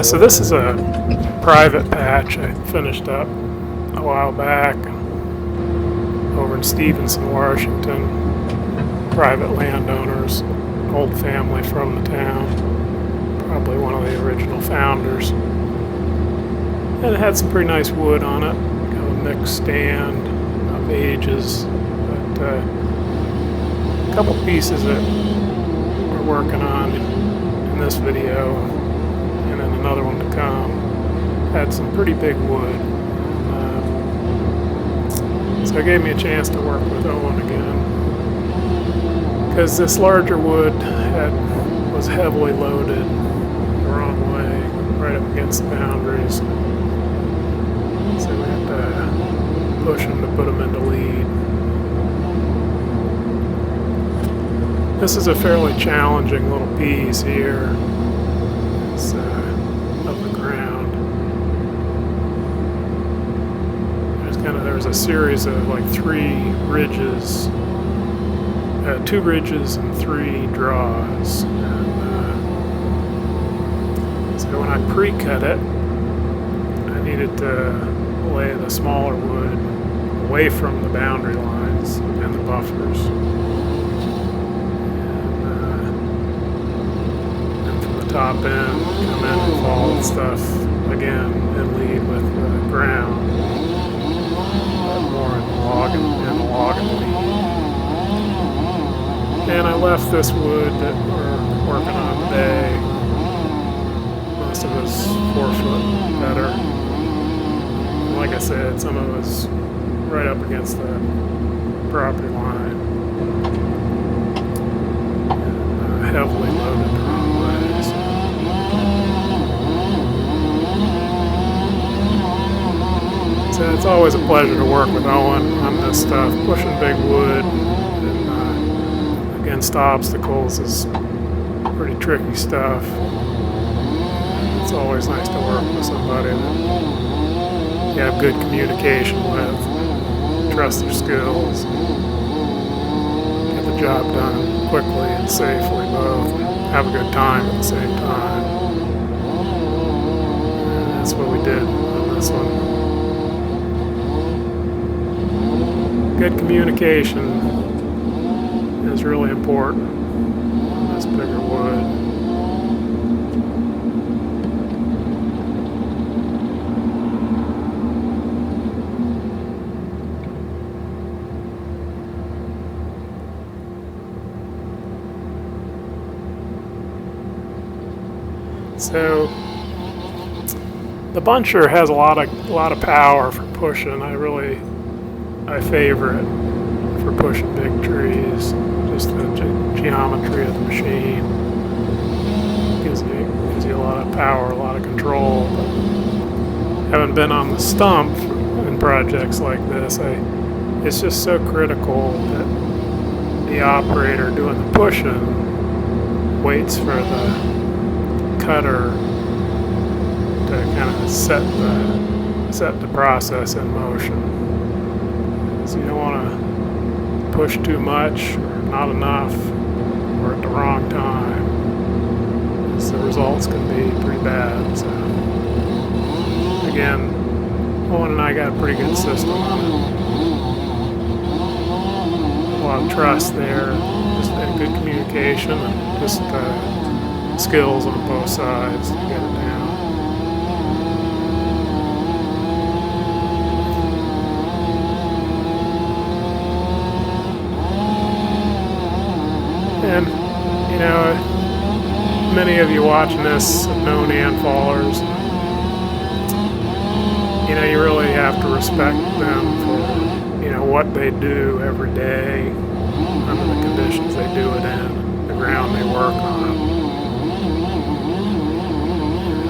So this is a private patch I finished up a while back over in Stevenson, Washington. Private landowners, old family from the town, probably one of the original founders. And it had some pretty nice wood on it, kind of a mixed stand of ages, but a couple pieces that we're working on in this video and in another one to come had some pretty big wood. So it gave me a chance to work with Owen again, because this larger wood was heavily loaded the wrong way, right up against the boundaries. So we had to push them to put them into lead. This is a fairly challenging little piece here. It's of the ground. There's a series of like 3 ridges, 2 ridges and 3 draws. And, so when I pre-cut it, I needed to lay the smaller wood away from the boundary lines and the buffers. And from the top end, come in and follow stuff again and lead with the ground. More in the log and lead. And I left this wood that we're working on today. Most of it's 4 foot better. Like I said, some of it's right up against the property line. And heavily loaded the wrong way. So it's always a pleasure to work with Owen on this stuff. Pushing big wood and against obstacles is pretty tricky stuff. It's always nice to work with somebody that you have good communication with, trust their skills, get the job done quickly and safely both, and have a good time at the same time. And that's what we did on this one. Good communication is really important on this bigger wood. So the buncher has a lot of power for pushing. I favor it for pushing big trees. Just the geometry of the machine gives you a lot of power, a lot of control. But having been on the stump in projects like this, it's just so critical that the operator doing the pushing waits for the cutter to kind of set the process in motion. So you don't want to push too much or not enough or at the wrong time, because the results can be pretty bad. So again, Owen and I got a pretty good system on it. A lot of trust there, just good communication and just skills on both sides to get it down. And, many of you watching this have known Anfallers. You really have to respect them for, what they do every day under the conditions they do it in, the ground they work on.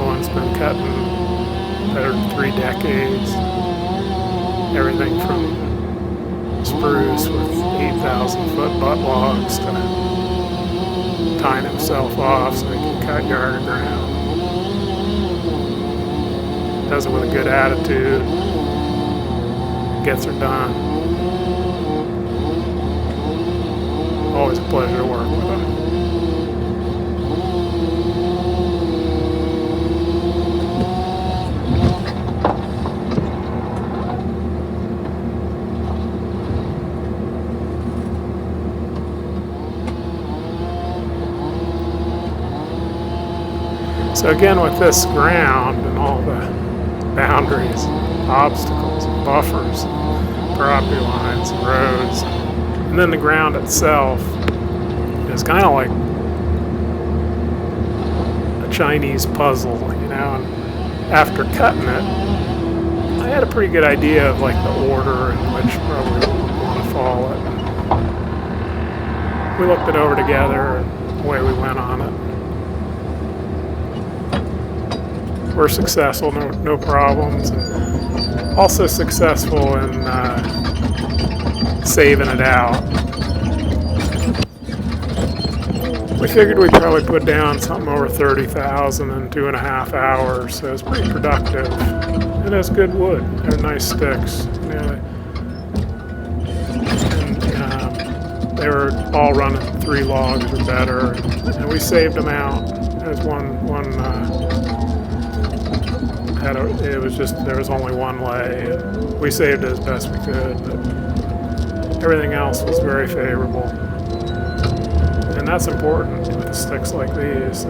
Owen's been cutting better than 3 decades. Everything from spruce with 8,000-foot butt logs to tying himself off so he can cut yard ground. Does it with a good attitude. Gets her done. Always a pleasure to work with him. So again, with this ground and all the boundaries, obstacles, buffers, property lines, roads, and then the ground itself is kind of like a Chinese puzzle, you know. And after cutting it, I had a pretty good idea of like the order in which road we want to follow it. We looked it over together and the way we went on it. We're successful, no problems. And also successful in saving it out. We figured we'd probably put down something over 30,000 in 2.5 hours, so it's pretty productive. And it's good wood. They're nice sticks. You know, and they were all running 3 logs or better, and we saved them out. There's it was just, there was only one lay. We saved it as best we could, but everything else was very favorable. And that's important with sticks like these.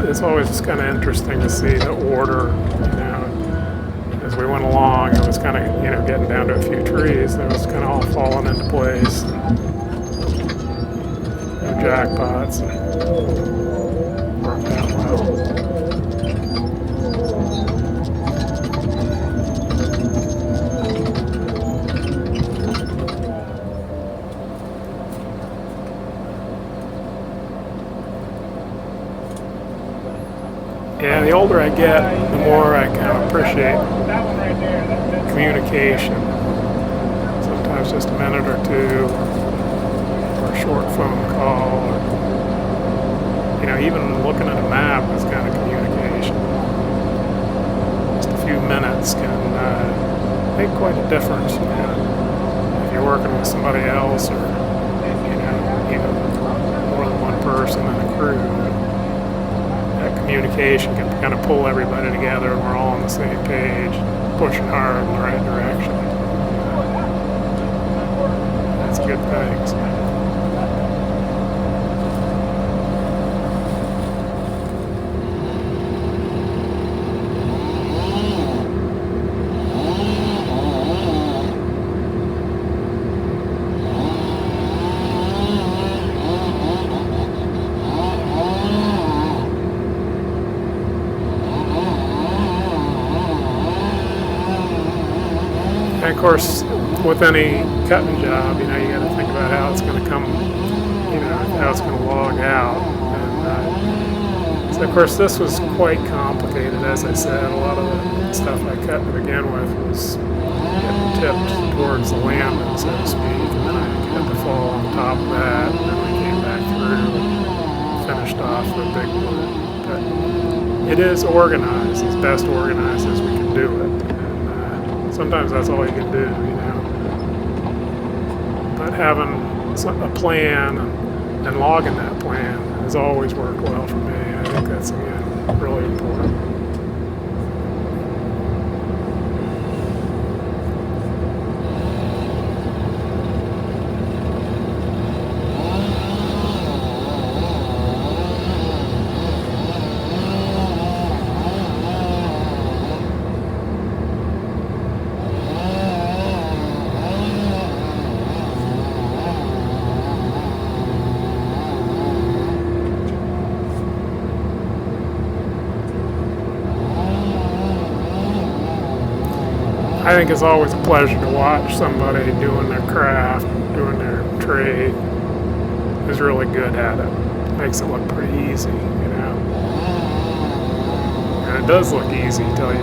It's always just kind of interesting to see the order, you know. As we went along, it was kind of, you know, getting down to a few trees, and it was kind of all falling into place. No jackpots. Worked out well. Yeah, the older I get, the more I kind of appreciate communication. Sometimes just a minute or two, or a short phone call, or, you know, even looking at a map is kind of communication. Just a few minutes can make quite a difference, you know. If you're working with somebody else, or, you know, even more than one person in a crew, communication can kind of pull everybody together, and we're all on the same page, pushing hard in the right direction. That's good things. And of course, with any cutting job, you know, you got to think about how it's going to come, you know, how it's going to log out. And so, of course, this was quite complicated. As I said, a lot of the stuff I cut to begin with was getting tipped towards the landing, so to speak, and then I had to fall on top of that, and then we came back through and finished off with big wood. But it is organized, as best organized as we can do it. Sometimes that's all you can do, you know. But having a plan and logging that plan has always worked well for me. I think that's, again, really important. I think it's always a pleasure to watch somebody doing their craft, doing their trade, who's really good at it. Makes it look pretty easy, you know. And it does look easy until you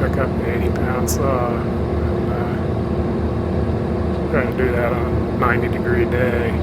pick up the 80-pound saw and try to do that on a 90-degree day.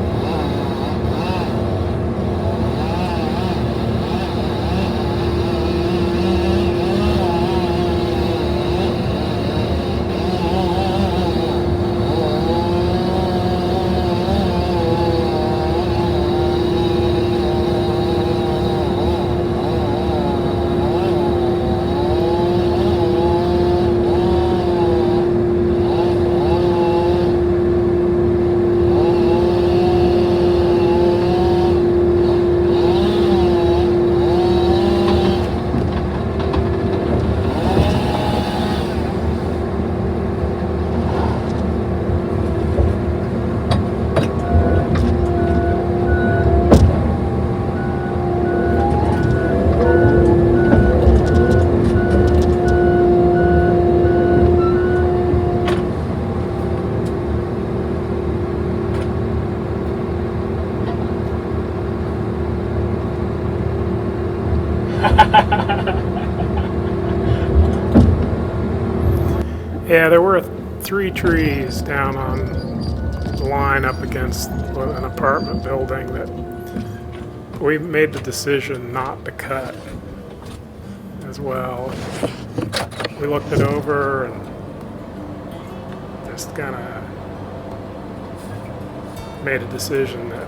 Yeah, there were 3 trees down on the line up against an apartment building that we made the decision not to cut as well. We looked it over and just kind of made a decision that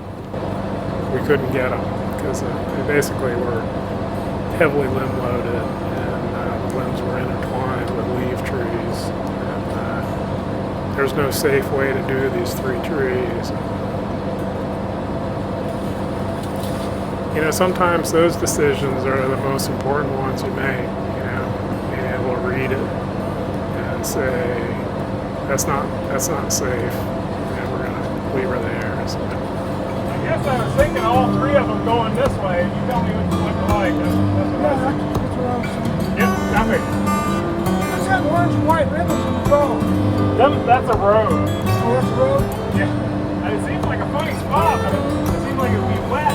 we couldn't get them because they basically were heavily limb loaded and the limbs were intertwined with leaf trees. And there's no safe way to do these 3 trees. You know, sometimes those decisions are the most important ones you make, you know, being able to read it and say, that's not safe, and we're going to leave her there. So. I guess I was thinking all 3 of them going this way, and you tell me what you like. That's what I was thinking. Yep, copy. What's that orange and white ribbons on the road? That's a road. Oh, that's a road? Yeah. And it seems like a funny spot, but it seems like it would be wet.